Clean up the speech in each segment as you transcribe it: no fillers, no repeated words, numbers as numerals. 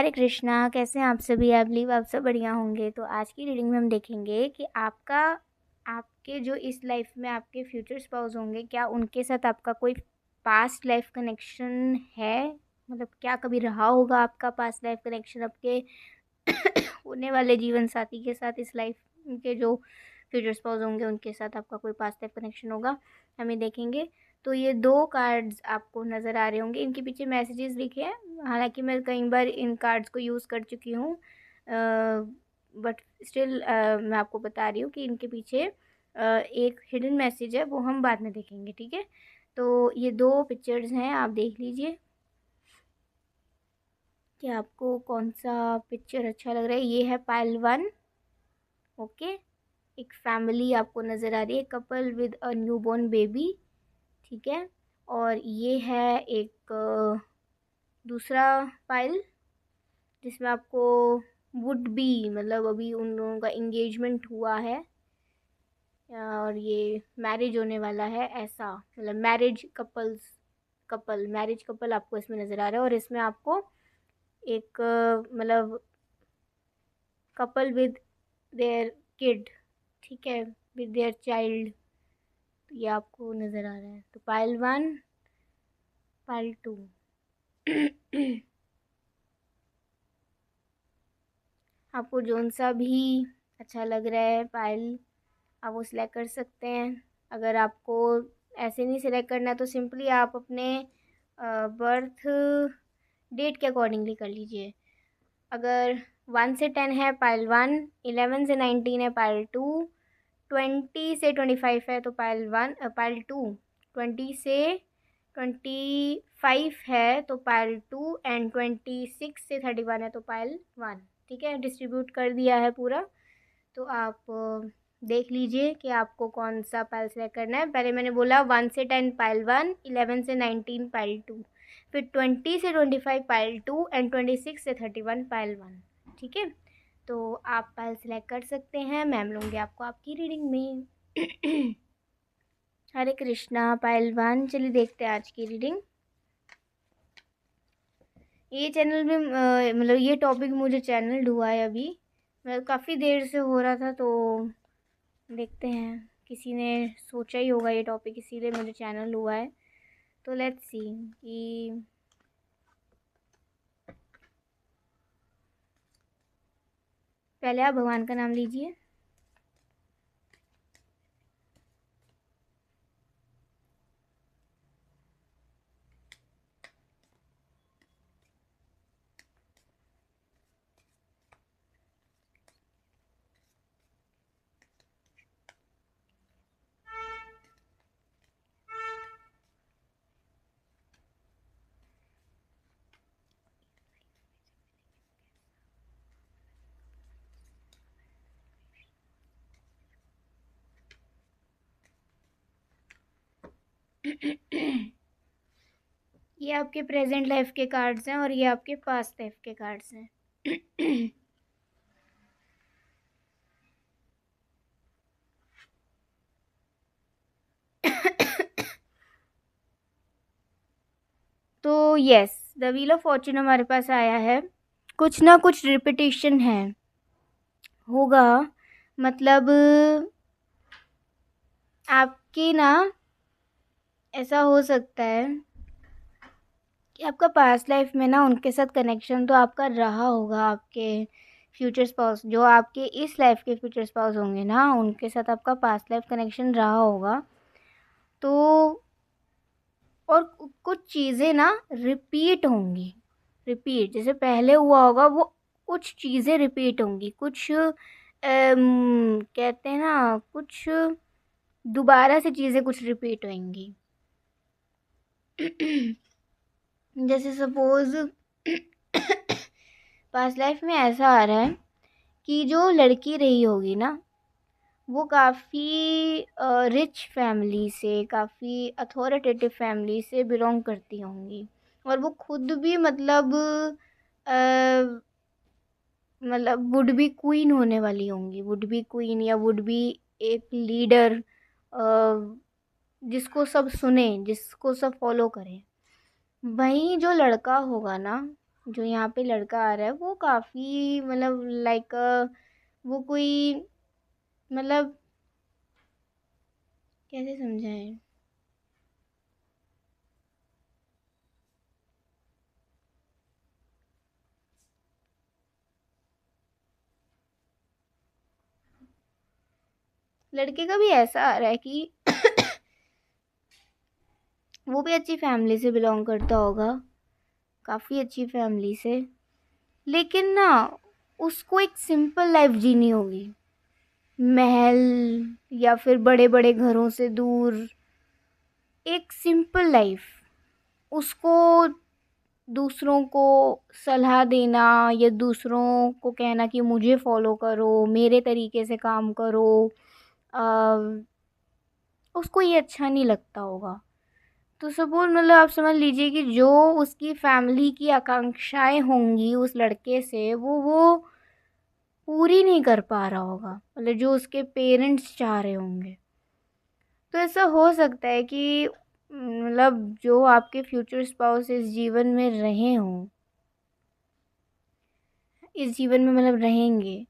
हरे कृष्णा। कैसे हैं आप सभी? आई बिलीव आप सब बढ़िया होंगे। तो आज की रीडिंग में हम देखेंगे कि आपके जो इस लाइफ में आपके फ्यूचर स्पाउस होंगे, क्या उनके साथ आपका कोई पास्ट लाइफ कनेक्शन है। मतलब क्या कभी रहा होगा आपका पास्ट लाइफ कनेक्शन आपके होने वाले जीवन साथी के साथ। इस लाइफ के जो फ्यूचर स्पाउस होंगे उनके साथ आपका कोई पास्ट लाइफ कनेक्शन होगा, हम ये देखेंगे। तो ये दो कार्ड्स आपको नज़र आ रहे होंगे, इनके पीछे मैसेजेस लिखे हैं। हालांकि मैं कई बार इन कार्ड्स को यूज़ कर चुकी हूँ, बट स्टिल मैं आपको बता रही हूँ कि इनके पीछे एक हिडन मैसेज है, वो हम बाद में देखेंगे। ठीक है, तो ये दो पिक्चर्स हैं, आप देख लीजिए कि आपको कौन सा पिक्चर अच्छा लग रहा है। ये है पाइल 1। ओके, एक फैमिली आपको नज़र आ रही है, couple with a newborn baby. ठीक है, और ये है एक दूसरा पाइल जिसमें आपको वुड बी, मतलब अभी उन लोगों का इंगेजमेंट हुआ है और ये मैरिज होने वाला है, ऐसा मतलब मैरिज कपल आपको इसमें नज़र आ रहा है। और इसमें आपको एक मतलब कपल विद देयर किड, ठीक है, विद देयर चाइल्ड, ये आपको नज़र आ रहा है। तो पाइल 1, पाइल 2 आपको जोन सा भी अच्छा लग रहा है पाइल, आप वो सिलेक्ट कर सकते हैं। अगर आपको ऐसे नहीं सिलेक्ट करना तो सिंपली आप अपने बर्थ डेट के अकॉर्डिंगली कर लीजिए। अगर 1 से 10 है पाइल 1, 11 से 19 है पाइल 2, 20 से 25 है तो पाइल 2, 20 से 25 है तो पाइल 2, एंड 26 से 31 है तो पाइल 1। ठीक है, डिस्ट्रीब्यूट कर दिया है पूरा। तो आप देख लीजिए कि आपको कौन सा पाइल सेलेक्ट करना है। पहले मैंने बोला 1 से 10 पाइल 1, 11 से 19 पाइल 2, फिर 20 से 25 पाइल 2, एंड 26 से 31 पाइल 1। ठीक है, तो आप पाइल सेलेक्ट कर सकते हैं, मैम लूँगी आपको आपकी रीडिंग में। हरे कृष्णा। पाइल 1, चलिए देखते हैं आज की रीडिंग। ये चैनल में मतलब ये टॉपिक मुझे चैनल हुआ है अभी, मतलब काफ़ी देर से हो रहा था, तो देखते हैं, किसी ने सोचा ही होगा ये टॉपिक, इसीलिए मुझे चैनल हुआ है। तो लेट्स सी कि पहले आप भगवान का नाम लीजिए। ये आपके प्रेजेंट लाइफ के कार्ड्स हैं और ये आपके पास्ट लाइफ के कार्ड्स हैं। तो yes, the wheel of Fortune हमारे पास आया है। कुछ ना कुछ रिपीटेशन है, होगा, मतलब आपकी ना ऐसा हो सकता है कि आपका पास्ट लाइफ में ना उनके साथ कनेक्शन तो आपका रहा होगा। आपके फ्यूचर स्पाउस, जो आपके इस लाइफ के फ्यूचर स्पाउस होंगे ना, उनके साथ आपका पास्ट लाइफ कनेक्शन रहा होगा। तो और कुछ चीज़ें ना रिपीट होंगी, रिपीट जैसे पहले हुआ होगा वो कुछ चीज़ें रिपीट होंगी, कुछ कहते हैं ना, कुछ दोबारा से चीज़ें कुछ रिपीट होंगी। जैसे सपोज पास्ट लाइफ में ऐसा आ रहा है कि जो लड़की रही होगी ना, वो काफ़ी रिच फैमिली से, काफ़ी अथॉरिटेटिव फैमिली से बिलोंग करती होंगी, और वो खुद भी मतलब वुड बी क्वीन होने वाली होंगी, वुड बी क्वीन या वुड बी एक लीडर, जिसको सब सुने, जिसको सब फॉलो करें। वहीं जो लड़का होगा ना, जो यहाँ पे लड़का आ रहा है वो काफ़ी मतलब लाइक वो कोई मतलब कैसे समझाएं। लड़के का भी ऐसा आ रहा है कि वो भी अच्छी फैमिली से बिलोंग करता होगा, काफ़ी अच्छी फैमिली से, लेकिन ना उसको एक सिंपल लाइफ जीनी होगी, महल या फिर बड़े बड़े घरों से दूर, एक सिंपल लाइफ। उसको दूसरों को सलाह देना या दूसरों को कहना कि मुझे फॉलो करो, मेरे तरीके से काम करो, अ, उसको ये अच्छा नहीं लगता होगा। तो सपोज़ मतलब आप समझ लीजिए कि जो उसकी फैमिली की आकांक्षाएं होंगी उस लड़के से वो पूरी नहीं कर पा रहा होगा, मतलब जो उसके पेरेंट्स चाह रहे होंगे। तो ऐसा हो सकता है कि मतलब जो आपके फ्यूचर स्पाउस इस जीवन में रहे हों, इस जीवन में मतलब रहेंगे,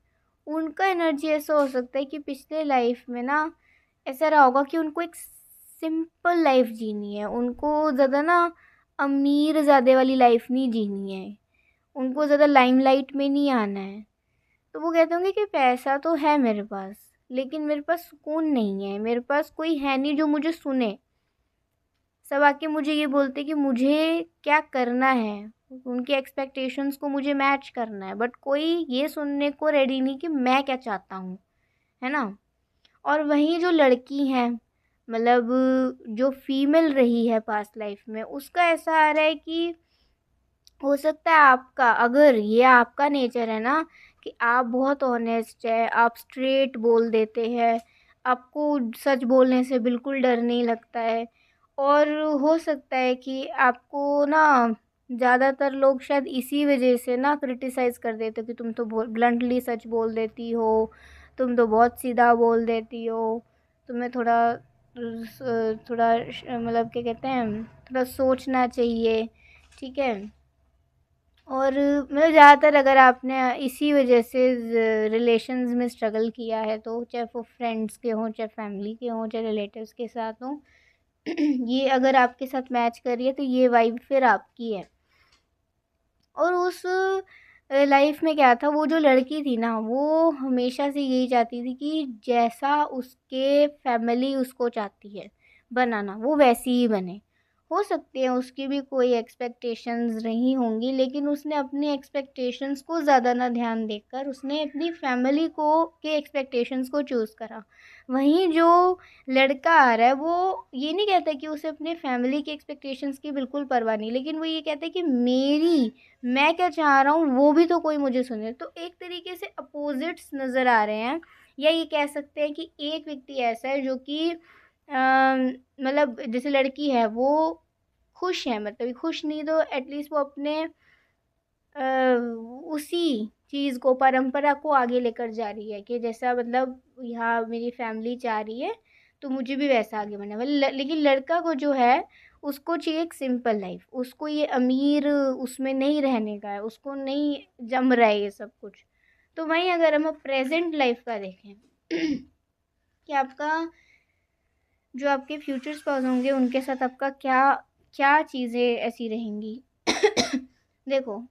उनका एनर्जी ऐसा हो सकता है कि पिछले लाइफ में ना ऐसा रहा होगा कि उनको एक सिंपल लाइफ जीनी है, उनको ज़्यादा ना अमीर ज़्यादा वाली लाइफ नहीं जीनी है, उनको ज़्यादा लाइमलाइट में नहीं आना है। तो वो कहते होंगे कि पैसा तो है मेरे पास, लेकिन मेरे पास सुकून नहीं है, मेरे पास कोई है नहीं जो मुझे सुने। सब आके मुझे ये बोलते कि मुझे क्या करना है, उनकी एक्सपेक्टेशंस को मुझे मैच करना है, बट कोई ये सुनने को रेडी नहीं कि मैं क्या चाहता हूँ, है ना। और वहीं जो लड़की हैं, मतलब जो फीमेल रही है पास्ट लाइफ में, उसका ऐसा आ रहा है कि हो सकता है आपका, अगर ये आपका नेचर है ना कि आप बहुत ऑनेस्ट है, आप स्ट्रेट बोल देते हैं, आपको सच बोलने से बिल्कुल डर नहीं लगता है, और हो सकता है कि आपको ना ज़्यादातर लोग शायद इसी वजह से ना क्रिटिसाइज़ कर देते हो कि तुम तो बहुत ब्लंटली सच बोल देती हो, तुम तो बहुत सीधा बोल देती हो, तुम्हें थोड़ा थोड़ा मतलब क्या कहते हैं, थोड़ा सोचना चाहिए, ठीक है। और मतलब ज़्यादातर अगर आपने इसी वजह से रिलेशंस में स्ट्रगल किया है, तो चाहे वो फ्रेंड्स के हों, चाहे फैमिली के हों, चाहे रिलेटिव्स के साथ हों, ये अगर आपके साथ मैच कर रही है तो ये वाइब फिर आपकी है। और उस लाइफ में क्या था, वो जो लड़की थी ना वो हमेशा से यही चाहती थी कि जैसा उसके फैमिली उसको चाहती है बनाना, वो वैसी ही बने। हो सकती है उसकी भी कोई एक्सपेक्टेशंस रही होंगी, लेकिन उसने अपनी एक्सपेक्टेशंस को ज़्यादा ना ध्यान देकर उसने अपनी फैमिली को के एक्सपेक्टेशंस को चूज़ करा। वहीं जो लड़का आ रहा है वो ये नहीं कहता कि उसे अपने फैमिली की एक्सपेक्टेशंस की बिल्कुल परवाह नहीं, लेकिन वो ये कहता है कि मेरी, मैं क्या चाह रहा हूँ वो भी तो कोई मुझे सुने। तो एक तरीके से अपोजिट्स नज़र आ रहे हैं, या ये कह सकते हैं कि एक व्यक्ति ऐसा है जो कि मतलब जैसे लड़की है वो खुश है, मतलब खुश नहीं तो एटलीस्ट वो अपने अ, उसी चीज़ को, परंपरा को आगे लेकर जा रही है कि जैसा मतलब यहाँ मेरी फैमिली चाह रही है तो मुझे भी वैसा आगे बढ़ना है। लेकिन लड़का को जो है उसको चाहिए एक सिंपल लाइफ, उसको ये अमीर उसमें नहीं रहने का है, उसको नहीं जम रहा है ये सब कुछ। तो वहीं अगर हम प्रेजेंट लाइफ का देखें कि आपका जो आपके फ्यूचर स्पाउस होंगे उनके साथ आपका क्या क्या चीज़ें ऐसी रहेंगी। देखो,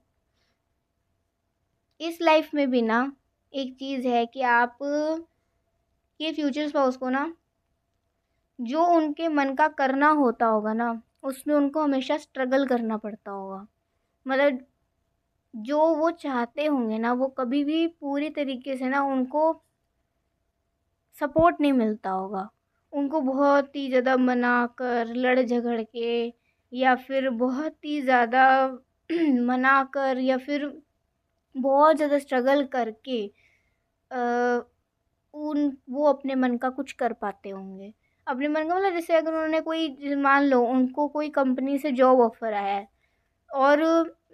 इस लाइफ में भी ना एक चीज़ है कि आप ये फ्यूचर स्पाउस को ना जो उनके मन का करना होता होगा ना उसमें उनको हमेशा स्ट्रगल करना पड़ता होगा। मतलब जो वो चाहते होंगे ना वो कभी भी पूरी तरीके से ना उनको सपोर्ट नहीं मिलता होगा, उनको बहुत ही ज़्यादा मना कर, लड़ झगड़ के, या फिर बहुत ही ज़्यादा मना कर, या फिर बहुत ज़्यादा स्ट्रगल करके अ, उन वो अपने मन का कुछ कर पाते होंगे। अपने मन का मतलब जैसे अगर उन्होंने कोई, मान लो उनको कोई कंपनी से जॉब ऑफ़र आया है, और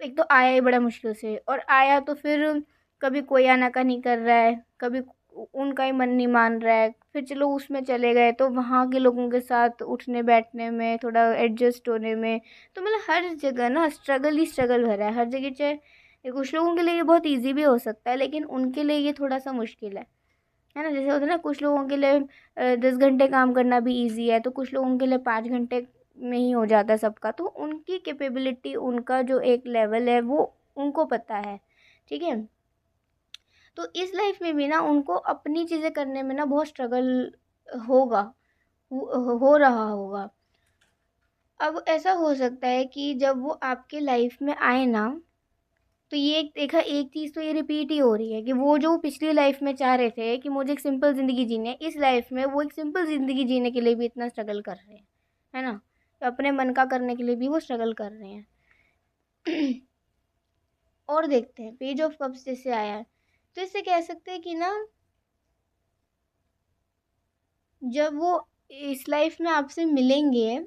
एक तो आया ही बड़ा मुश्किल से, और आया तो फिर कभी कोई आनाकानी कर रहा है, कभी उनका ही मन नहीं मान रहा है, फिर चलो उसमें चले गए तो वहाँ के लोगों के साथ उठने बैठने में, थोड़ा एडजस्ट होने में, तो मतलब हर जगह ना स्ट्रगल ही स्ट्रगल भरा है हर जगह। चाहे कुछ लोगों के लिए ये बहुत ईजी भी हो सकता है, लेकिन उनके लिए ये थोड़ा सा मुश्किल है ना। जैसे होता है ना, कुछ लोगों के लिए 10 घंटे काम करना भी ईजी है, तो कुछ लोगों के लिए 5 घंटे में ही हो जाता है सबका। तो उनकी कैपेबिलिटी, उनका जो एक लेवल है वो उनको पता है, ठीक है। तो इस लाइफ में भी ना उनको अपनी चीज़ें करने में ना बहुत स्ट्रगल होगा, हो रहा होगा। अब ऐसा हो सकता है कि जब वो आपके लाइफ में आए ना, तो ये एक चीज़ तो ये रिपीट ही हो रही है कि वो जो पिछली लाइफ में चाह रहे थे कि मुझे एक सिंपल ज़िंदगी जीनी है, इस लाइफ में वो एक सिंपल ज़िंदगी जीने के लिए भी इतना स्ट्रगल कर रहे हैं, है ना। तो अपने मन का करने के लिए भी वो स्ट्रगल कर रहे हैं। और देखते हैं पेज ऑफ कप्स जैसे आया है, तो इससे कह सकते हैं कि ना जब वो इस लाइफ में आपसे मिलेंगे,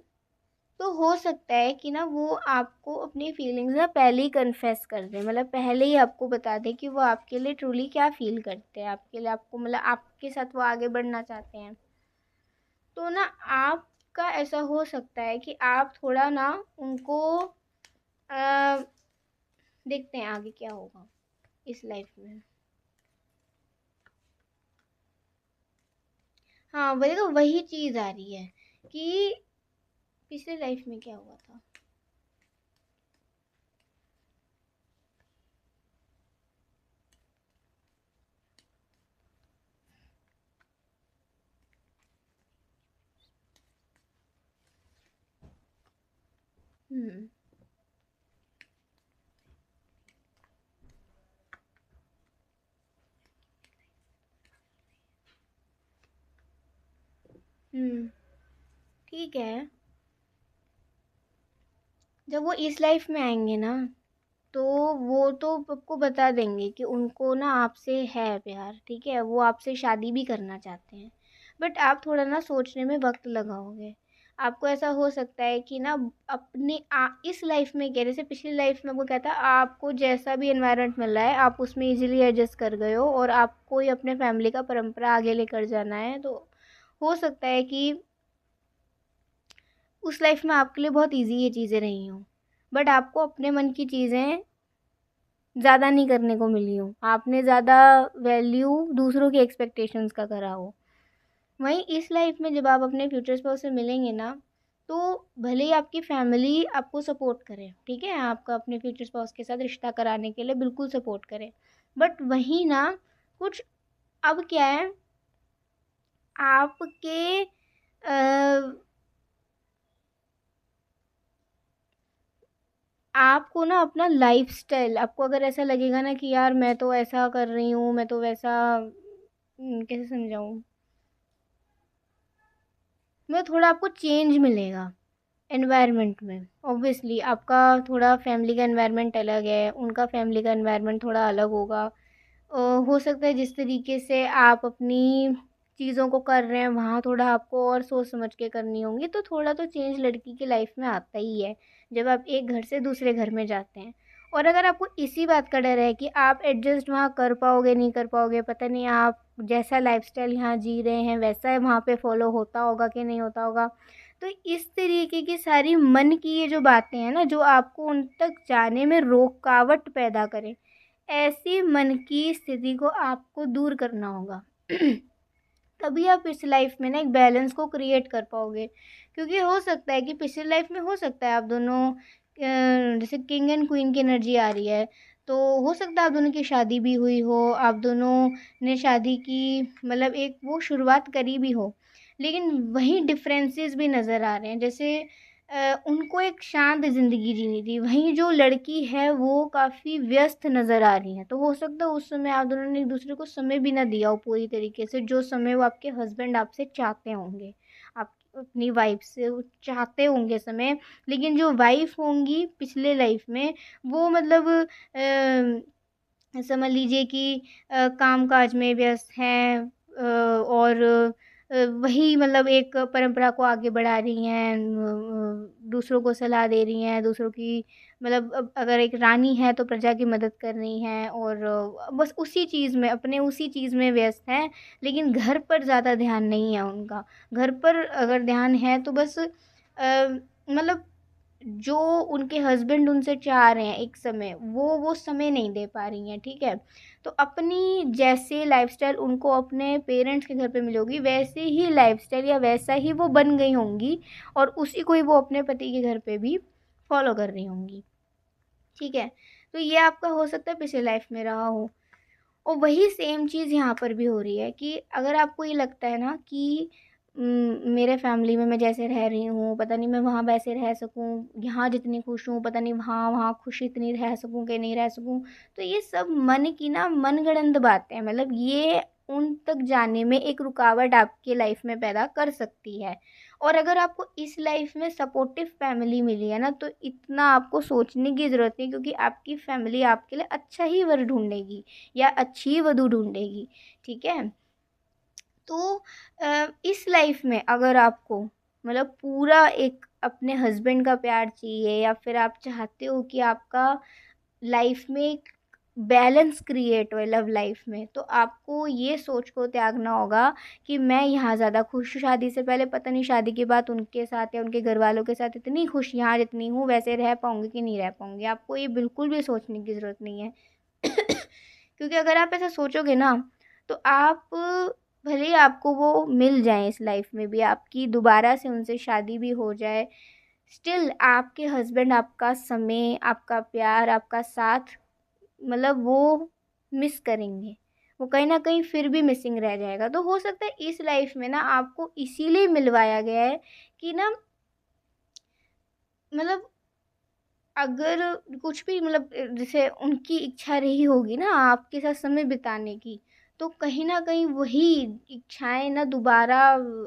तो हो सकता है कि ना वो आपको अपनी फीलिंग्स ना पहले ही कन्फेस कर दें, मतलब पहले ही आपको बता दें कि वो आपके लिए ट्रूली क्या फील करते हैं, आपके लिए, आपको मतलब आपके साथ वो आगे बढ़ना चाहते हैं। तो ना आपका ऐसा हो सकता है कि आप थोड़ा ना उनको आ, देखते हैं आगे क्या होगा इस लाइफ में। हाँ, वही तो वही चीज़ आ रही है कि पिछले लाइफ में क्या हुआ था। हम्म। हम्म। ठीक है। जब वो इस लाइफ में आएंगे ना, तो वो तो आपको बता देंगे कि उनको ना आपसे है प्यार, ठीक है, वो आपसे शादी भी करना चाहते हैं। बट आप थोड़ा ना सोचने में वक्त लगाओगे। आपको ऐसा हो सकता है कि ना इस लाइफ में क्या, जैसे पिछली लाइफ में वो कहता है आपको जैसा भी एनवायरनमेंट मिल रहा है आप उसमें इजीली एडजस्ट कर गए हो और आपको ही अपने फैमिली का परंपरा आगे लेकर जाना है, तो हो सकता है कि उस लाइफ में आपके लिए बहुत इजी ये चीज़ें रही हों। बट आपको अपने मन की चीज़ें ज़्यादा नहीं करने को मिली हो, आपने ज़्यादा वैल्यू दूसरों की एक्सपेक्टेशंस का करा हो। वहीं इस लाइफ में जब आप अपने फ्यूचर स्पाउस से मिलेंगे ना, तो भले ही आपकी फैमिली आपको सपोर्ट करे, ठीक है, आपका अपने फ्यूचर स्पाउस के साथ रिश्ता कराने के लिए बिल्कुल सपोर्ट करे, बट वहीं ना कुछ अब क्या है, आपके आपको ना अपना लाइफस्टाइल, आपको अगर ऐसा लगेगा ना कि यार मैं तो ऐसा कर रही हूँ, मैं तो वैसा, कैसे समझाऊँ, मैं थोड़ा आपको चेंज मिलेगा एनवायरनमेंट में। ऑब्वियसली आपका थोड़ा फैमिली का एनवायरनमेंट अलग है, उनका फैमिली का एनवायरनमेंट थोड़ा अलग होगा। हो सकता है जिस तरीके से आप अपनी चीज़ों को कर रहे हैं वहाँ थोड़ा आपको और सोच समझ के करनी होंगी, तो थोड़ा तो चेंज लड़की की लाइफ में आता ही है जब आप एक घर से दूसरे घर में जाते हैं। और अगर आपको इसी बात का डर है कि आप एडजस्ट वहाँ कर पाओगे नहीं कर पाओगे, पता नहीं आप जैसा लाइफस्टाइल यहाँ जी रहे हैं वैसा वहाँ पे फॉलो होता होगा कि नहीं होता होगा, तो इस तरीके की सारी मन की ये जो बातें हैं ना जो आपको उन तक जाने में रुकावट पैदा करें, ऐसी मन की स्थिति को आपको दूर करना होगा। तभी आप इस लाइफ में ना एक बैलेंस को क्रिएट कर पाओगे। क्योंकि हो सकता है कि पिछली लाइफ में हो सकता है आप दोनों जैसे किंग एंड क्वीन की एनर्जी आ रही है, तो हो सकता है आप दोनों की शादी भी हुई हो, आप दोनों ने शादी की मतलब एक वो शुरुआत करी भी हो, लेकिन वहीं डिफरेंसेस भी नज़र आ रहे हैं। जैसे उनको एक शांत ज़िंदगी जीनी थी, वहीं जो लड़की है वो काफ़ी व्यस्त नज़र आ रही है, तो हो सकता है उस समय आप दोनों ने एक दूसरे को समय भी ना दिया हो पूरी तरीके से, जो समय वो आपके हस्बैंड आपसे चाहते होंगे, आप अपनी वाइफ से वो चाहते होंगे समय। लेकिन जो वाइफ होंगी पिछले लाइफ में वो मतलब समझ लीजिए कि काम काज में व्यस्त हैं, और वही मतलब एक परंपरा को आगे बढ़ा रही हैं, दूसरों को सलाह दे रही हैं, दूसरों की मतलब अब अगर एक रानी है तो प्रजा की मदद करनी है, और बस उसी चीज़ में, अपने उसी चीज़ में व्यस्त हैं, लेकिन घर पर ज़्यादा ध्यान नहीं है उनका। घर पर अगर ध्यान है तो बस मतलब जो उनके हस्बैंड उनसे चाह रहे हैं एक समय, वो समय नहीं दे पा रही हैं, ठीक है। तो अपनी जैसे लाइफस्टाइल उनको अपने पेरेंट्स के घर पे मिली होगी, वैसे ही लाइफस्टाइल या वैसा ही वो बन गई होंगी, और उसी को ही वो अपने पति के घर पे भी फॉलो कर रही होंगी, ठीक है। तो ये आपका हो सकता है पिछले लाइफ में रहा हो, और वही सेम चीज़ यहाँ पर भी हो रही है कि अगर आपको ये लगता है ना कि मेरे फैमिली में मैं जैसे रह रही हूँ, पता नहीं मैं वहाँ वैसे रह सकूँ, यहाँ जितनी खुश हूँ पता नहीं वहाँ वहाँ खुश इतनी रह सकूँ कि नहीं रह सकूँ। तो ये सब मन की ना मनगढ़ंत बातें हैं, मतलब ये उन तक जाने में एक रुकावट आपके लाइफ में पैदा कर सकती है। और अगर आपको इस लाइफ में सपोर्टिव फैमिली मिली है ना, तो इतना आपको सोचने की ज़रूरत नहीं, क्योंकि आपकी फैमिली आपके लिए अच्छा ही वर ढूंढेगी या अच्छी वधू ढूंढेगी, ठीक है। तो इस लाइफ में अगर आपको मतलब पूरा एक अपने हस्बैंड का प्यार चाहिए, या फिर आप चाहते हो कि आपका लाइफ में एक बैलेंस क्रिएट हो लव लाइफ में, तो आपको ये सोच को त्यागना होगा कि मैं यहाँ ज़्यादा खुश हूँ शादी से पहले, पता नहीं शादी के बाद उनके साथ या उनके घर वालों के साथ इतनी खुश यहाँ जितनी हूँ वैसे रह पाऊँगी कि नहीं रह पाऊँगी। आपको ये बिल्कुल भी सोचने की ज़रूरत नहीं है। क्योंकि अगर आप ऐसा सोचोगे ना, तो आप भले ही आपको वो मिल जाए इस लाइफ में भी, आपकी दोबारा से उनसे शादी भी हो जाए, स्टिल आपके हस्बैंड आपका समय, आपका प्यार, आपका साथ, मतलब वो मिस करेंगे। वो कहीं न कहीं फिर भी मिसिंग रह जाएगा। तो हो सकता है इस लाइफ में ना आपको इसीलिए मिलवाया गया है कि ना, मतलब अगर कुछ भी मतलब जैसे उनकी इच्छा रही होगी ना आपके साथ समय बिताने की, तो कहीं न कहीं वही इच्छाएँ ना दोबारा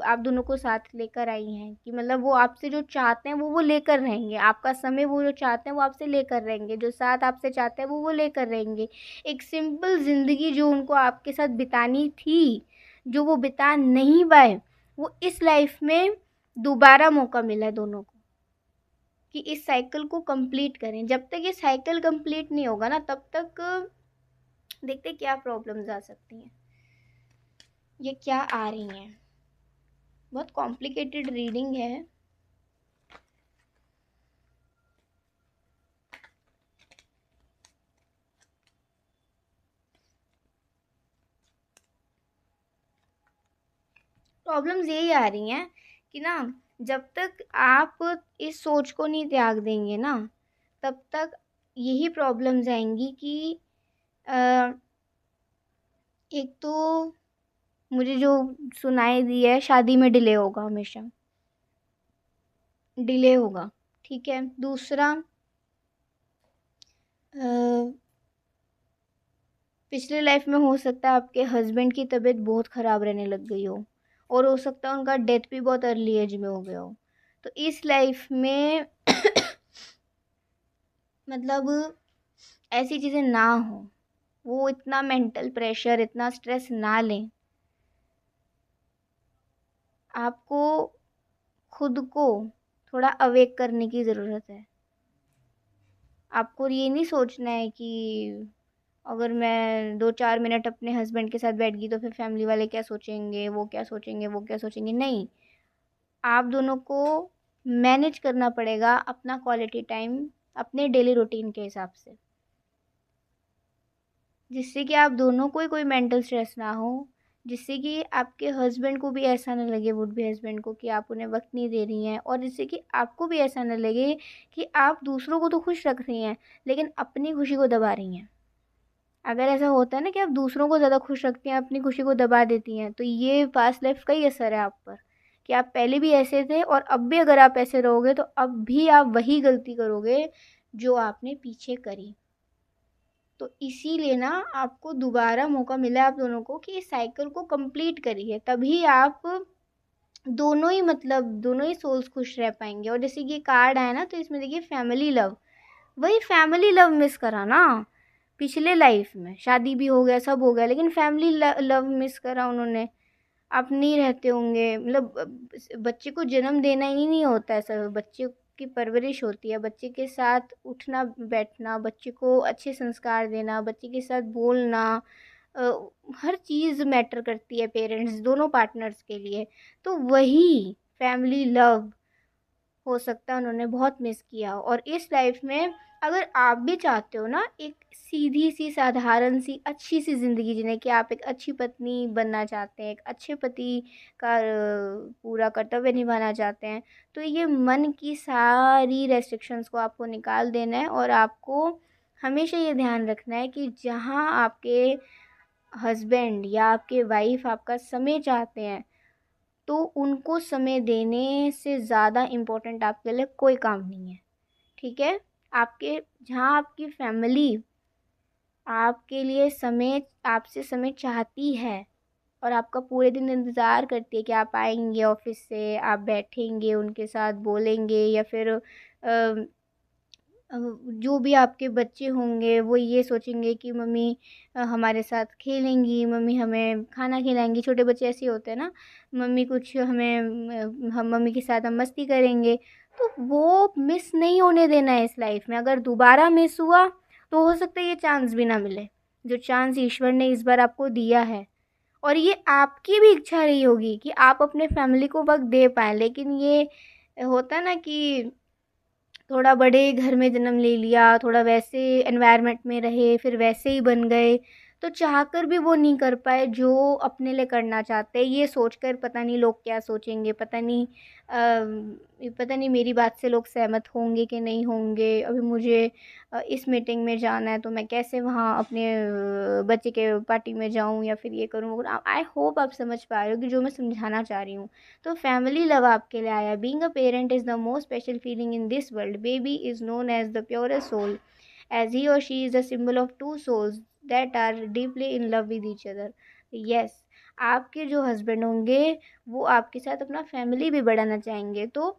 आप दोनों को साथ लेकर आई हैं, कि मतलब वो आपसे जो चाहते हैं वो लेकर रहेंगे। आपका समय वो जो चाहते हैं वो आपसे लेकर रहेंगे, जो साथ आपसे चाहते हैं वो लेकर रहेंगे। एक सिंपल ज़िंदगी जो उनको आपके साथ बितानी थी, जो वो बिता नहीं पाए, वो इस लाइफ़ में दोबारा मौका मिला है दोनों को। कि इस साइकिल को कंप्लीट करें। जब तक ये साइकिल कंप्लीट नहीं होगा ना, तब तक देखते क्या प्रॉब्लम्स आ सकती हैं, ये क्या आ रही हैं। बहुत कॉम्प्लिकेटेड रीडिंग है। प्रॉब्लम्स यही आ रही हैं कि ना, जब तक आप इस सोच को नहीं त्याग देंगे ना, तब तक यही प्रॉब्लम्स आएंगी कि अ, एक तो मुझे जो सुनाई दी है, शादी में डिले होगा, हमेशा डिले होगा, ठीक है। दूसरा, पिछले लाइफ में हो सकता है आपके हस्बैंड की तबीयत बहुत ख़राब रहने लग गई हो, और हो सकता है उनका डेथ भी बहुत अर्ली एज में हो गया हो। तो इस लाइफ में मतलब ऐसी चीज़ें ना हो, वो इतना मेंटल प्रेशर, इतना स्ट्रेस ना लें। आपको खुद को थोड़ा अवेक करने की ज़रूरत है। आपको ये नहीं सोचना है कि अगर मैं 2-4 मिनट अपने हस्बैंड के साथ बैठ गई तो फिर फैमिली वाले क्या सोचेंगे, वो क्या सोचेंगे, वो क्या सोचेंगे, नहीं। आप दोनों को मैनेज करना पड़ेगा अपना क्वालिटी टाइम अपने डेली रूटीन के हिसाब से, जिससे कि आप दोनों को ही कोई मेंटल स्ट्रेस ना हो, जिससे कि आपके हस्बैंड को भी ऐसा ना लगे, वुड बी हस्बैंड को, कि आप उन्हें वक्त नहीं दे रही हैं, और जिससे कि आपको भी ऐसा ना लगे कि आप दूसरों को तो खुश रख रही हैं लेकिन अपनी खुशी को दबा रही हैं। अगर ऐसा होता है ना कि आप दूसरों को ज़्यादा खुश रखती हैं, अपनी खुशी को दबा देती हैं, तो ये पास्ट लाइफ का ही असर है आप पर, कि आप पहले भी ऐसे थे और अब भी अगर आप ऐसे रहोगे तो अब भी आप वही गलती करोगे जो आपने पीछे करी। तो इसीलिए ना आपको दोबारा मौका मिला आप दोनों को कि इस साइकिल को कंप्लीट करिए, तभी आप दोनों ही, मतलब दोनों ही सोल्स खुश रह पाएंगे। और जैसे कि कार्ड आया ना, तो इसमें देखिए फैमिली लव, वही फैमिली लव मिस करा ना पिछले लाइफ में। शादी भी हो गया, सब हो गया, लेकिन फैमिली लव मिस करा उन्होंने। आप नहीं रहते होंगे, मतलब बच्चे को जन्म देना ही नहीं होता है सब, बच्चे आपकी परवरिश होती है, बच्चे के साथ उठना बैठना, बच्चे को अच्छे संस्कार देना, बच्चे के साथ बोलना, अ, हर चीज़ मैटर करती है पेरेंट्स दोनों पार्टनर्स के लिए। तो वही फैमिली लव हो सकता है उन्होंने बहुत मिस किया। और इस लाइफ में अगर आप भी चाहते हो ना एक सीधी सी साधारण सी अच्छी सी ज़िंदगी जीने की, आप एक अच्छी पत्नी बनना चाहते हैं, एक अच्छे पति का पूरा कर्तव्य निभाना चाहते हैं, तो ये मन की सारी रेस्ट्रिक्शंस को आपको निकाल देना है। और आपको हमेशा ये ध्यान रखना है कि जहाँ आपके हस्बैंड या आपके वाइफ आपका समय चाहते हैं, तो उनको समय देने से ज़्यादा इम्पोर्टेंट आपके लिए कोई काम नहीं है। ठीक है? आपके जहाँ आपकी फैमिली आपके लिए समय आपसे समय चाहती है और आपका पूरे दिन इंतज़ार करती है कि आप आएंगे ऑफिस से, आप बैठेंगे उनके साथ बोलेंगे, या फिर जो भी आपके बच्चे होंगे वो ये सोचेंगे कि मम्मी हमारे साथ खेलेंगी, मम्मी हमें खाना खिलाएंगी। छोटे बच्चे ऐसे होते हैं ना, मम्मी कुछ हमें हम मम्मी के साथ हम मस्ती करेंगे। तो वो मिस नहीं होने देना है इस लाइफ में। अगर दोबारा मिस हुआ तो हो सकता है ये चांस भी ना मिले, जो चांस ईश्वर ने इस बार आपको दिया है। और ये आपकी भी इच्छा रही होगी कि आप अपने फैमिली को वक्त दे पाएँ, लेकिन ये होता है ना कि थोड़ा बड़े घर में जन्म ले लिया, थोड़ा वैसे एनवायरनमेंट में रहे, फिर वैसे ही बन गए, तो चाहकर भी वो नहीं कर पाए जो अपने लिए करना चाहते हैं। ये सोचकर पता नहीं लोग क्या सोचेंगे, पता नहीं मेरी बात से लोग सहमत होंगे कि नहीं होंगे। अभी मुझे इस मीटिंग में जाना है तो मैं कैसे वहाँ अपने बच्चे के पार्टी में जाऊँ या फिर ये करूँ वो करूँ। आई होप आप समझ पा रहे हो कि जो मैं समझाना चाह रही हूँ। तो फैमिली लव आपके लिए आया। Being a parent is the most special feeling in this world. Baby is known as the purest soul, as he or she is a symbol of two souls that are deeply in love with each other. Yes, आपके जो husband होंगे वो आपके साथ अपना family भी बढ़ाना चाहेंगे। तो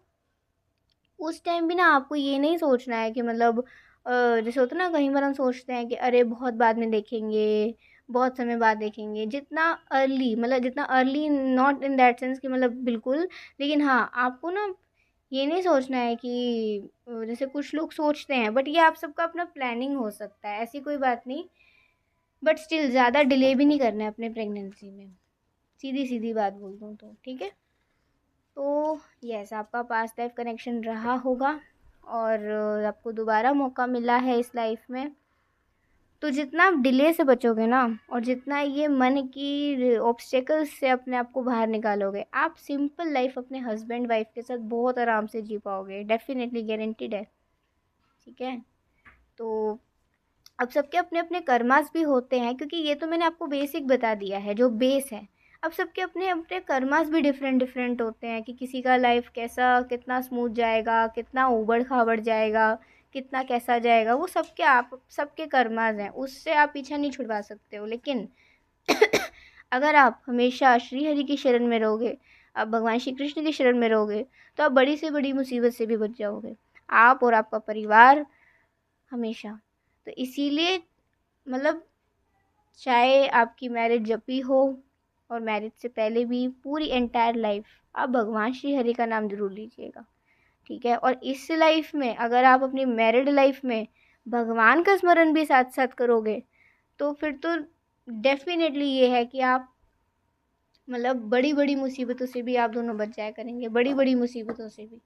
उस टाइम भी ना आपको ये नहीं सोचना है कि मतलब जैसे होता है ना, कई बार हम सोचते हैं कि अरे बहुत बाद में देखेंगे, बहुत समय बाद देखेंगे। जितना अर्ली, मतलब जितना early not in that sense कि मतलब बिल्कुल, लेकिन हाँ आपको ना ये नहीं सोचना है कि जैसे कुछ लोग सोचते हैं, बट ये आप सबका अपना प्लानिंग हो सकता है, ऐसी कोई बात नहीं। बट स्टिल ज़्यादा डिले भी नहीं करना है अपने प्रेगनेंसी में, सीधी सीधी बात बोल दूँ तो। ठीक है? तो यस, आपका पास्ट लाइफ कनेक्शन रहा होगा और आपको दोबारा मौका मिला है इस लाइफ में। तो जितना आप डिले से बचोगे ना, और जितना ये मन की ऑब्स्टेकल्स से अपने आप को बाहर निकालोगे, आप सिंपल लाइफ अपने हस्बैंड वाइफ के साथ बहुत आराम से जी पाओगे। डेफिनेटली गारंटीड है। ठीक है? तो अब सबके अपने अपने कर्मास भी होते हैं, क्योंकि ये तो मैंने आपको बेसिक बता दिया है जो बेस है। अब सबके अपने अपने कर्मास भी डिफरेंट डिफरेंट होते हैं कि किसी का लाइफ कैसा, कितना स्मूथ जाएगा, कितना उबड़ खाबड़ जाएगा, कितना कैसा जाएगा, वो सबके आप सबके कर्मास हैं, उससे आप पीछा नहीं छुड़वा सकते हो। लेकिन अगर आप हमेशा श्री हरि की शरण में रहोगे, आप भगवान श्री कृष्ण की शरण में रहोगे, तो आप बड़ी से बड़ी मुसीबत से भी बच जाओगे, आप और आपका परिवार हमेशा। तो इसीलिए मतलब चाहे आपकी मैरिज जब भी हो और मैरिज से पहले भी, पूरी एंटायर लाइफ आप भगवान श्री हरि का नाम जरूर लीजिएगा। ठीक है? और इस लाइफ में अगर आप अपनी मैरिड लाइफ में भगवान का स्मरण भी साथ साथ करोगे, तो फिर तो डेफिनेटली ये है कि आप मतलब बड़ी बड़ी मुसीबतों से भी आप दोनों बच जाया करेंगे, बड़ी बड़ी मुसीबतों से भी।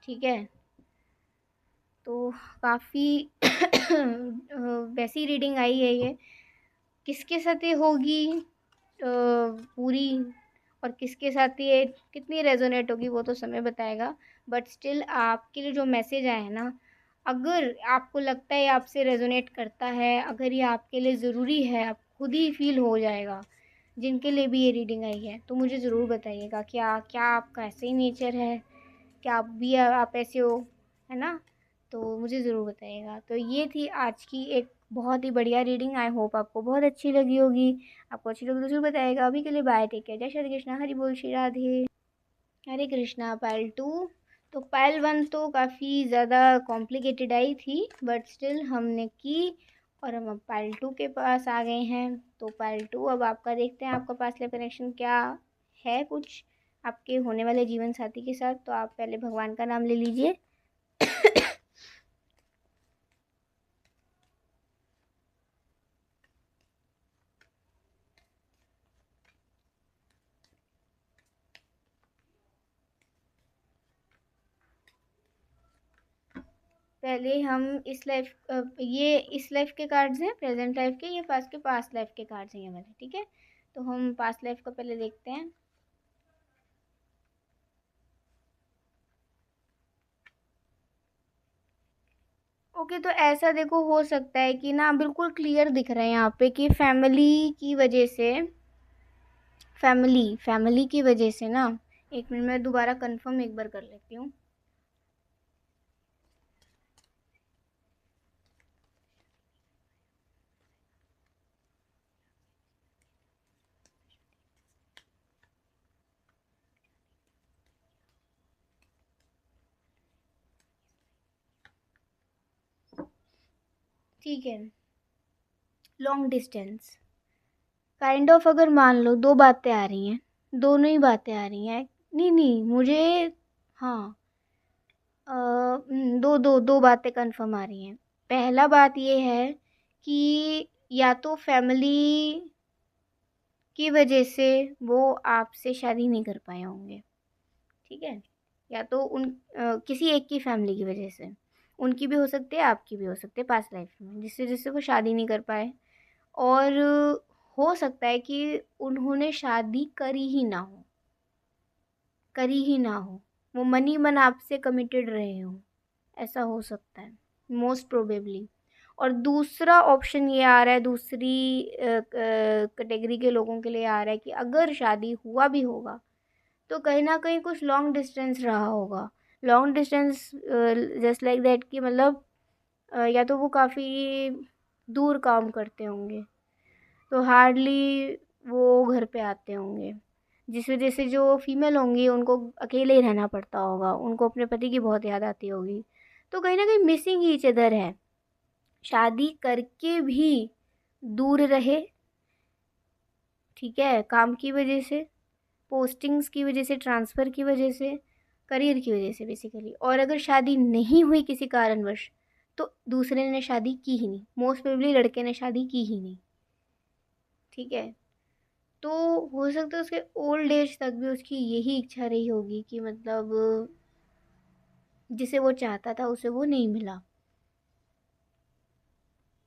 ठीक है? तो काफ़ी वैसी रीडिंग आई है ये। किसके साथ ये होगी पूरी, और किसके साथ ये कितनी रेजोनेट होगी, वो तो समय बताएगा। बट स्टिल आपके लिए जो मैसेज आया है ना, अगर आपको लगता है आपसे रेजोनेट करता है, अगर ये आपके लिए ज़रूरी है, आप खुद ही फील हो जाएगा जिनके लिए भी ये रीडिंग आई है, तो मुझे ज़रूर बताइएगा। क्या क्या आपका ऐसे ही नेचर है? क्या आप भी आप ऐसे हो? है ना? तो मुझे ज़रूर बताइएगा। तो ये थी आज की एक बहुत ही बढ़िया रीडिंग। आई होप आपको बहुत अच्छी लगी होगी। आपको अच्छी लगी तो ज़रूर बताइएगा। अभी के लिए बाय, टेक केयर, जय श्री कृष्णा, हरि बोल, श्री राधे। हरे कृष्णा। पायल 2, तो पायल 1 तो काफ़ी ज़्यादा कॉम्प्लिकेटेड आई थी, बट स्टिल हमने की और हम अब पायल 2 के पास आ गए हैं। तो पायल 2 अब आपका देखते हैं आपका पास्ट लाइफ कनेक्शन क्या है कुछ आपके होने वाले जीवन साथी के साथ। तो आप पहले भगवान का नाम ले लीजिए। पहले हम इस लाइफ ये इस लाइफ के कार्ड्स हैं, प्रेजेंट लाइफ के, ये पास्ट लाइफ के कार्ड्स हैं ये वाले, ठीक है। तो हम पास्ट लाइफ को पहले देखते हैं। ओके, तो ऐसा देखो, हो सकता है कि ना बिल्कुल क्लियर दिख रहा है यहाँ पे कि फैमिली की वजह से ना, एक मिनट में दोबारा कंफर्म एक बार कर लेती हूँ। ठीक है, लॉन्ग डिस्टेंस काइंड ऑफ, अगर मान लो दो बातें आ रही हैं, दोनों ही बातें आ रही हैं। नहीं नहीं, मुझे, हाँ, दो दो दो बातें कंफर्म आ रही हैं। पहला बात ये है कि या तो फैमिली की वजह से वो आपसे शादी नहीं कर पाए होंगे, ठीक है। या तो किसी एक की फैमिली की वजह से, उनकी भी हो सकती है, आपकी भी हो सकती है पास्ट लाइफ में, जिससे जिससे वो शादी नहीं कर पाए। और हो सकता है कि उन्होंने शादी करी ही ना हो, वो मन ही मन आपसे कमिटेड रहे हो, ऐसा हो सकता है मोस्ट प्रोबेबली। और दूसरा ऑप्शन ये आ रहा है, दूसरी कैटेगरी के लोगों के लिए आ रहा है कि अगर शादी हुआ भी होगा तो कहीं ना कहीं कुछ लॉन्ग डिस्टेंस रहा होगा। Long distance just like that कि मतलब या तो वो काफ़ी दूर काम करते होंगे, तो हार्डली वो घर पे आते होंगे, जिस वजह से जो फीमेल होंगी उनको अकेले ही रहना पड़ता होगा, उनको अपने पति की बहुत याद आती होगी। तो कहीं ना कहीं मिसिंग ईच अदर है, शादी करके भी दूर रहे, ठीक है, काम की वजह से, पोस्टिंग्स की वजह से, ट्रांसफ़र की वजह से, करियर की वजह से बेसिकली। और अगर शादी नहीं हुई किसी कारणवश, तो दूसरे ने शादी की ही नहीं, मोस्ट प्रोबेबली लड़के ने शादी की ही नहीं, ठीक है। तो हो सकता है उसके ओल्ड एज तक भी उसकी यही इच्छा रही होगी कि मतलब जिसे वो चाहता था उसे वो नहीं मिला।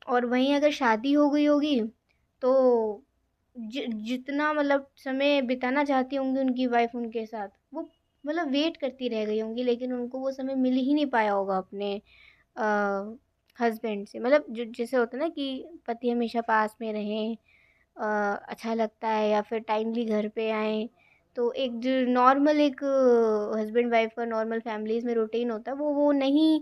और वहीं अगर शादी हो गई होगी तो जितना मतलब समय बिताना चाहती होंगी उनकी वाइफ उनके साथ, वो मतलब वेट करती रह गई होंगी, लेकिन उनको वो समय मिल ही नहीं पाया होगा अपने हस्बैंड से। मतलब जो जैसे होता है ना कि पति हमेशा पास में रहें, अच्छा लगता है, या फिर टाइमली घर पे आएँ। तो एक जो नॉर्मल एक हस्बैंड वाइफ का नॉर्मल फैमिलीज़ में रूटीन होता है, वो नहीं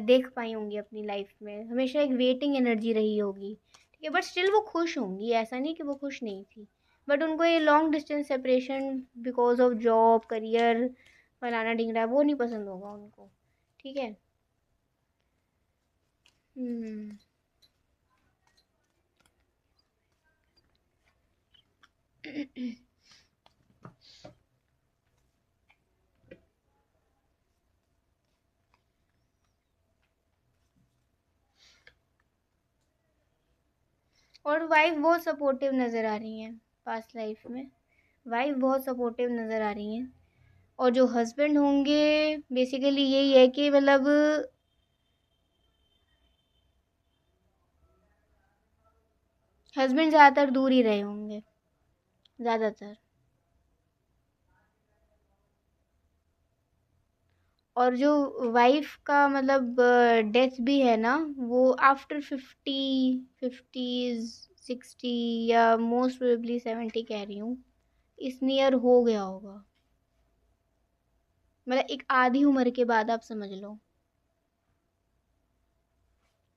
देख पाई होंगी अपनी लाइफ में, हमेशा एक वेटिंग एनर्जी रही होगी, ठीक है। बट स्टिल वो खुश होंगी, ऐसा नहीं कि वो खुश नहीं थी। बट उनको ये long distance separation because of job, career, फलाना ढिंगरा, वो नहीं पसंद होगा उनको, ठीक है। हम्म। और वाइफ बहुत सपोर्टिव नज़र आ रही हैं पास्ट लाइफ में, वाइफ बहुत सपोर्टिव नज़र आ रही हैं। और जो हस्बैंड होंगे, बेसिकली यही है कि मतलब हस्बैंड ज़्यादातर दूर ही रहे होंगे, ज़्यादातर। और जो वाइफ का मतलब डेथ भी है ना, वो आफ्टर 50, 50s, 60, या मोस्ट प्रोबेबली 70 कह रही हूँ, इस नियर हो गया होगा। मतलब एक आधी उम्र के बाद आप समझ लो।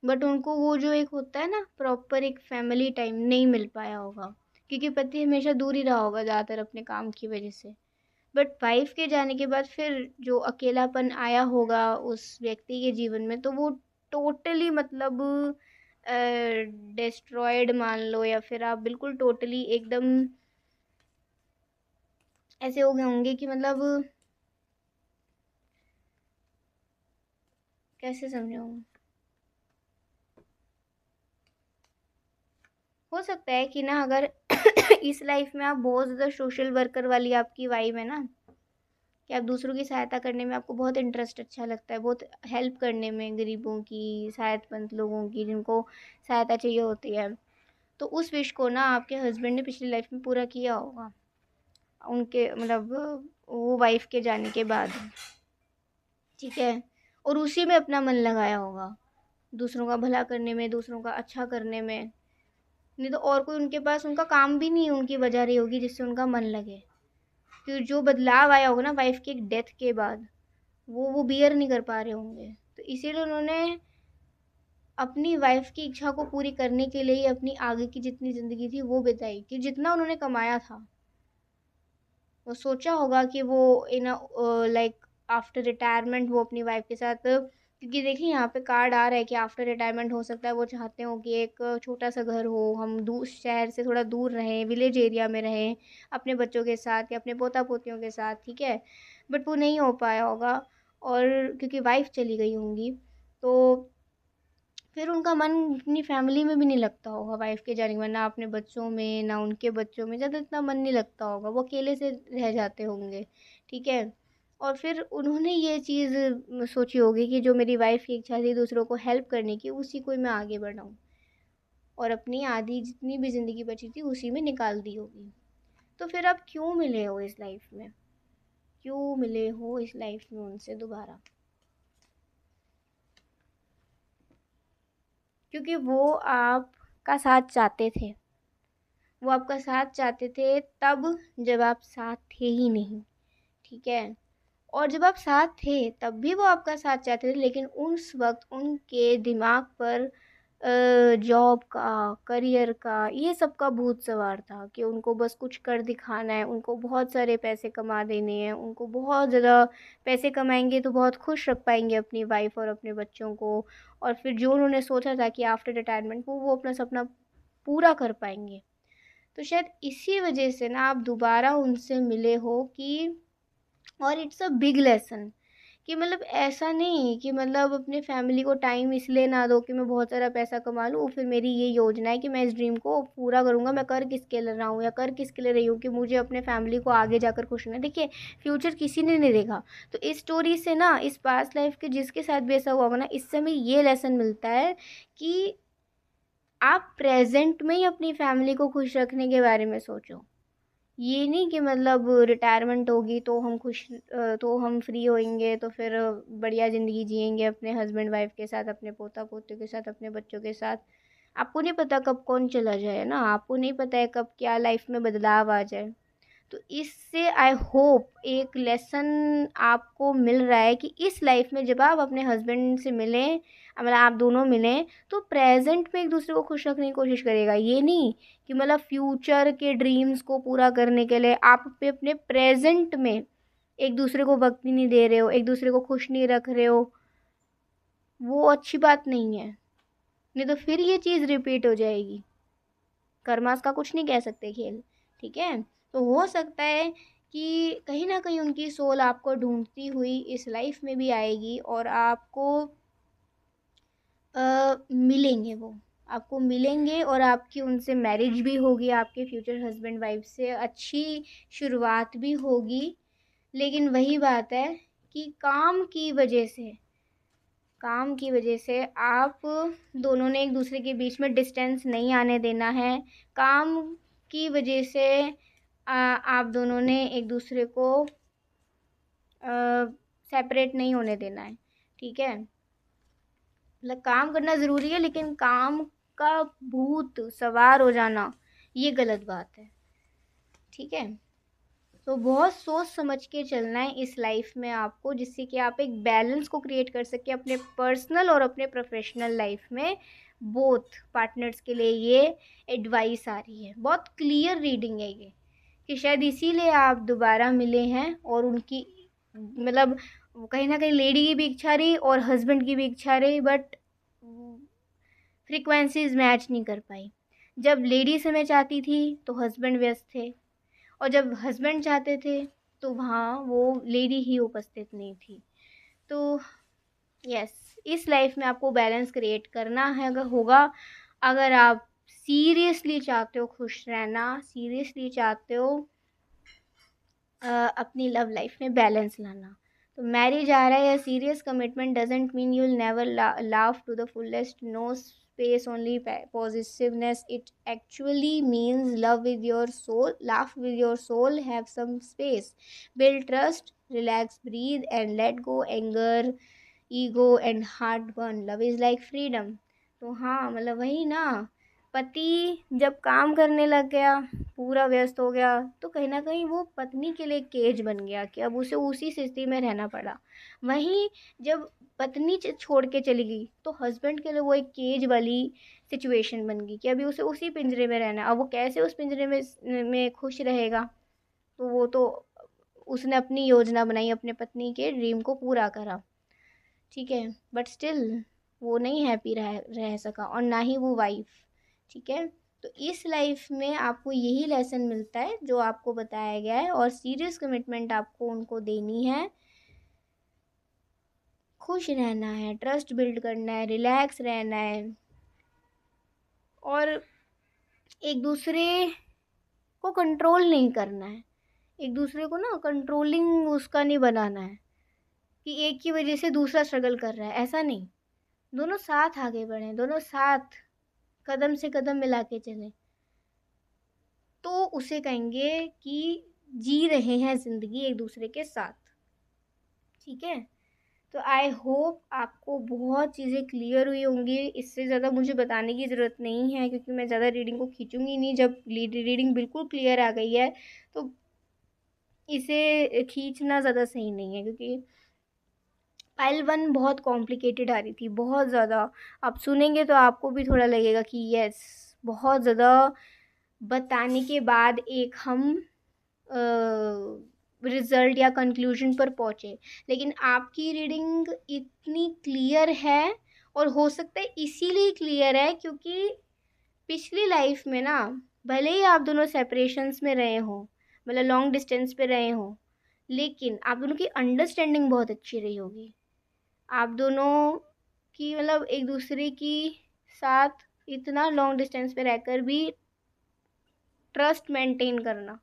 बट उनको वो जो एक होता है ना प्रॉपर एक फैमिली टाइम नहीं मिल पाया होगा, क्योंकि पति हमेशा दूर ही रहा होगा ज़्यादातर अपने काम की वजह से। बट वाइफ के जाने के बाद फिर जो अकेलापन आया होगा उस व्यक्ति के जीवन में, तो वो टोटली मतलब डिस्ट्रॉयड मान लो, या फिर आप बिल्कुल टोटली एकदम ऐसे हो गए होंगे कि मतलब कैसे समझाऊँ। हो सकता है कि ना अगर इस लाइफ में आप बहुत ज़्यादा सोशल वर्कर वाली आपकी वाइब है ना, कि आप दूसरों की सहायता करने में आपको बहुत इंटरेस्ट अच्छा लगता है, बहुत हेल्प करने में, गरीबों की, सेहतमंद लोगों की जिनको सहायता चाहिए होती है। तो उस विश को ना आपके हस्बैंड ने पिछली लाइफ में पूरा किया होगा, उनके मतलब वो वाइफ के जाने के बाद, ठीक है। और उसी में अपना मन लगाया होगा, दूसरों का भला करने में, दूसरों का अच्छा करने में। नहीं तो और कोई उनके पास उनका काम भी नहीं उनकी वजह रही होगी जिससे उनका मन लगे। कि जो बदलाव आया होगा ना वाइफ के डेथ के बाद, वो बियर नहीं कर पा रहे होंगे। तो इसीलिए उन्होंने अपनी वाइफ की इच्छा को पूरी करने के लिए ही अपनी आगे की जितनी ज़िंदगी थी वो बिताई, कि जितना उन्होंने कमाया था वो सोचा होगा कि वो इन लाइक आफ्टर रिटायरमेंट वो अपनी वाइफ के साथ, क्योंकि देखिए यहाँ पे कार्ड आ रहा है कि आफ्टर रिटायरमेंट हो सकता है वो चाहते हो कि एक छोटा सा घर हो, हम दूर शहर से थोड़ा दूर रहें, विलेज एरिया में रहें अपने बच्चों के साथ या अपने पोता पोतियों के साथ, ठीक है। बट वो नहीं हो पाया होगा, और क्योंकि वाइफ चली गई होंगी तो फिर उनका मन अपनी फैमिली में भी नहीं लगता होगा वाइफ के जाने के बाद, ना अपने बच्चों में ना उनके बच्चों में, ज़्यादा इतना मन नहीं लगता होगा, वो अकेले से रह जाते होंगे, ठीक है। और फिर उन्होंने ये चीज़ सोची होगी कि जो मेरी वाइफ की इच्छा थी दूसरों को हेल्प करने की, उसी को मैं आगे बढ़ाऊँ, और अपनी आधी जितनी भी ज़िंदगी बची थी उसी में निकाल दी होगी। तो फिर आप क्यों मिले हो इस लाइफ में, क्यों मिले हो इस लाइफ में उनसे दोबारा? क्योंकि वो आपका साथ चाहते थे, वो आपका साथ चाहते थे तब जब आप साथ थे ही नहीं, ठीक है। और जब आप साथ थे तब भी वो आपका साथ चाहते थे, लेकिन उस वक्त उनके दिमाग पर जॉब का, करियर का, ये सब का भूत सवार था कि उनको बस कुछ कर दिखाना है, उनको बहुत सारे पैसे कमा देने हैं, उनको बहुत ज़्यादा पैसे कमाएंगे तो बहुत खुश रख पाएंगे अपनी वाइफ और अपने बच्चों को। और फिर जो उन्होंने सोचा था कि आफ्टर रिटायरमेंट वो अपना सपना पूरा कर पाएंगे। तो शायद इसी वजह से ना आप दोबारा उनसे मिले हो कि, और इट्स अ बिग लेसन कि मतलब ऐसा नहीं कि मतलब अपने फैमिली को टाइम इसलिए ना दो कि मैं बहुत सारा पैसा कमा लूँ, फिर मेरी ये योजना है कि मैं इस ड्रीम को पूरा करूँगा। मैं कर किसके लिए रहा हूँ या कर किसके लिए रही हूँ कि मुझे अपने फैमिली को आगे जाकर खुश होना है। देखिए फ्यूचर किसी ने नहीं देखा, तो इस स्टोरी से ना, इस पास्ट लाइफ के जिसके साथ भी ऐसा हुआ होगा ना, इससे हमें ये लेसन मिलता है कि आप प्रेजेंट में ही अपनी फैमिली को खुश रखने के बारे में सोचो। ये नहीं कि मतलब रिटायरमेंट होगी तो हम खुश, तो हम फ्री होएंगे तो फिर बढ़िया ज़िंदगी जिएंगे अपने हस्बैंड वाइफ के साथ, अपने पोता पोतियों के साथ, अपने बच्चों के साथ। आपको नहीं पता कब कौन चला जाए ना, आपको नहीं पता है कब क्या लाइफ में बदलाव आ जाए। तो इससे आई होप एक लेसन आपको मिल रहा है कि इस लाइफ में जब आप अपने हस्बैंड से मिलें, मतलब आप दोनों मिलें, तो प्रेजेंट में एक दूसरे को खुश रखने की कोशिश करेगा। ये नहीं कि मतलब फ्यूचर के ड्रीम्स को पूरा करने के लिए आप अपने प्रेजेंट में एक दूसरे को वक्त ही नहीं दे रहे हो, एक दूसरे को खुश नहीं रख रहे हो। वो अच्छी बात नहीं है, नहीं तो फिर ये चीज़ रिपीट हो जाएगी। कर्मास का कुछ नहीं कह सकते खेल, ठीक है। तो हो सकता है कि कहीं ना कहीं उनकी सोल आपको ढूंढती हुई इस लाइफ में भी आएगी और आपको मिलेंगे, वो आपको मिलेंगे और आपकी उनसे मैरिज भी होगी, आपके फ्यूचर हस्बैंड वाइफ से अच्छी शुरुआत भी होगी। लेकिन वही बात है कि काम की वजह से आप दोनों ने एक दूसरे के बीच में डिस्टेंस नहीं आने देना है। काम की वजह से आप दोनों ने एक दूसरे को सेपरेट नहीं होने देना है, ठीक है। मतलब काम करना ज़रूरी है, लेकिन काम का भूत सवार हो जाना ये गलत बात है, ठीक है। तो बहुत सोच समझ के चलना है इस लाइफ में आपको, जिससे कि आप एक बैलेंस को क्रिएट कर सके अपने पर्सनल और अपने प्रोफेशनल लाइफ में। बोथ पार्टनर्स के लिए ये एडवाइस आ रही है, बहुत क्लियर रीडिंग है ये, कि शायद इसीलिए आप दोबारा मिले हैं। और उनकी मतलब कहीं ना कहीं लेडी की भी इच्छा रही और हस्बैंड की भी इच्छा रही, बट फ्रीक्वेंसीज मैच नहीं कर पाई। जब लेडी समय चाहती थी तो हस्बैंड व्यस्त थे, और जब हस्बैंड चाहते थे तो वहाँ वो लेडी ही उपस्थित नहीं थी। तो यस, इस लाइफ में आपको बैलेंस क्रिएट करना है, अगर होगा, अगर आप सीरियसली चाहते हो खुश रहना, सीरियसली चाहते हो अपनी लव लाइफ में बैलेंस लाना। तो मैरिज आ रहा है या serious commitment doesn't mean you will never love to the fullest, no space only positiveness, it actually means love with your soul, laugh with your soul, have some space, build trust, relax, breathe and let go anger, ego and heart burn, love is like freedom. तो हाँ, मतलब वही ना, पति जब काम करने लग गया, पूरा व्यस्त हो गया, तो कहीं ना कहीं वो पत्नी के लिए केज बन गया कि अब उसे उसी स्थिति में रहना पड़ा। वहीं जब पत्नी छोड़ के चली गई तो हस्बैंड के लिए वो एक केज वाली सिचुएशन बन गई कि अभी उसे उसी पिंजरे में रहना है। अब वो कैसे उस पिंजरे में खुश रहेगा? तो वो तो उसने अपनी योजना बनाई, अपने पत्नी के ड्रीम को पूरा करा, ठीक है, बट स्टिल वो नहीं हैप्पी रह सका, और ना ही वो वाइफ, ठीक है। तो इस लाइफ में आपको यही लेसन मिलता है जो आपको बताया गया है, और सीरियस कमिटमेंट आपको उनको देनी है, खुश रहना है, ट्रस्ट बिल्ड करना है, रिलैक्स रहना है, और एक दूसरे को कंट्रोल नहीं करना है, एक दूसरे को ना कंट्रोलिंग उसका नहीं बनाना है कि एक की वजह से दूसरा स्ट्रगल कर रहा है, ऐसा नहीं। दोनों साथ आगे बढ़ें, दोनों साथ कदम से कदम मिला के चलें, तो उसे कहेंगे कि जी रहे हैं ज़िंदगी एक दूसरे के साथ, ठीक है। तो आई होप आपको बहुत चीज़ें क्लियर हुई होंगी, इससे ज़्यादा मुझे बताने की ज़रूरत नहीं है क्योंकि मैं ज़्यादा रीडिंग को खींचूंगी नहीं। जब रीडिंग बिल्कुल क्लियर आ गई है तो इसे खींचना ज़्यादा सही नहीं है, क्योंकि पाइल वन बहुत कॉम्प्लिकेटेड आ रही थी, बहुत ज़्यादा। आप सुनेंगे तो आपको भी थोड़ा लगेगा कि यस, बहुत ज़्यादा बताने के बाद एक हम रिज़ल्ट या कंक्लूजन पर पहुँचे। लेकिन आपकी रीडिंग इतनी क्लियर है, और हो सकता है इसीलिए क्लियर है क्योंकि पिछली लाइफ में ना, भले ही आप दोनों सेपरेशंस में रहे हों, मतलब लॉन्ग डिस्टेंस पे रहे हों, लेकिन आप दोनों की अंडरस्टैंडिंग बहुत अच्छी रही होगी। आप दोनों की मतलब एक दूसरे की साथ इतना लॉन्ग डिस्टेंस पे रहकर भी ट्रस्ट मेंटेन करना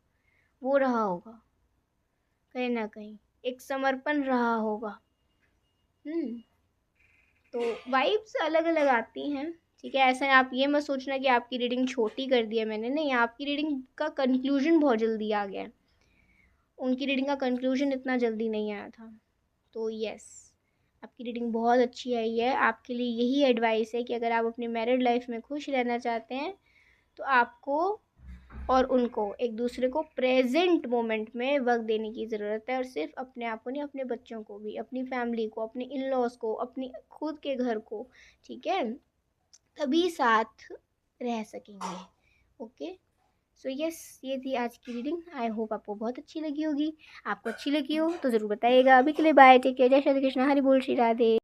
वो रहा होगा, कहीं ना कहीं एक समर्पण रहा होगा। हम्म तो वाइब्स अलग अलग आती हैं, ठीक है। ऐसा आप ये मत सोचना कि आपकी रीडिंग छोटी कर दी है मैंने, नहीं, आपकी रीडिंग का कंक्लूजन बहुत जल्दी आ गया है, उनकी रीडिंग का कंक्लूजन इतना जल्दी नहीं आया था। तो यस, आपकी रीडिंग बहुत अच्छी आई है। आपके लिए यही एडवाइस है कि अगर आप अपनी मैरिड लाइफ में खुश रहना चाहते हैं तो आपको और उनको एक दूसरे को प्रेजेंट मोमेंट में वक्त देने की ज़रूरत है, और सिर्फ अपने आप को नहीं, अपने बच्चों को भी, अपनी फैमिली को, अपने इन लॉज को, अपनी खुद के घर को, ठीक है, तभी साथ रह सकेंगे। ओके, सो यस, ये थी आज की रीडिंग। आई होप आपको बहुत अच्छी लगी होगी। आपको अच्छी लगी हो तो ज़रूर बताइएगा। अभी के लिए बाय, टेक केयर, जय श्री कृष्ण, हरि बोल, श्री राधे।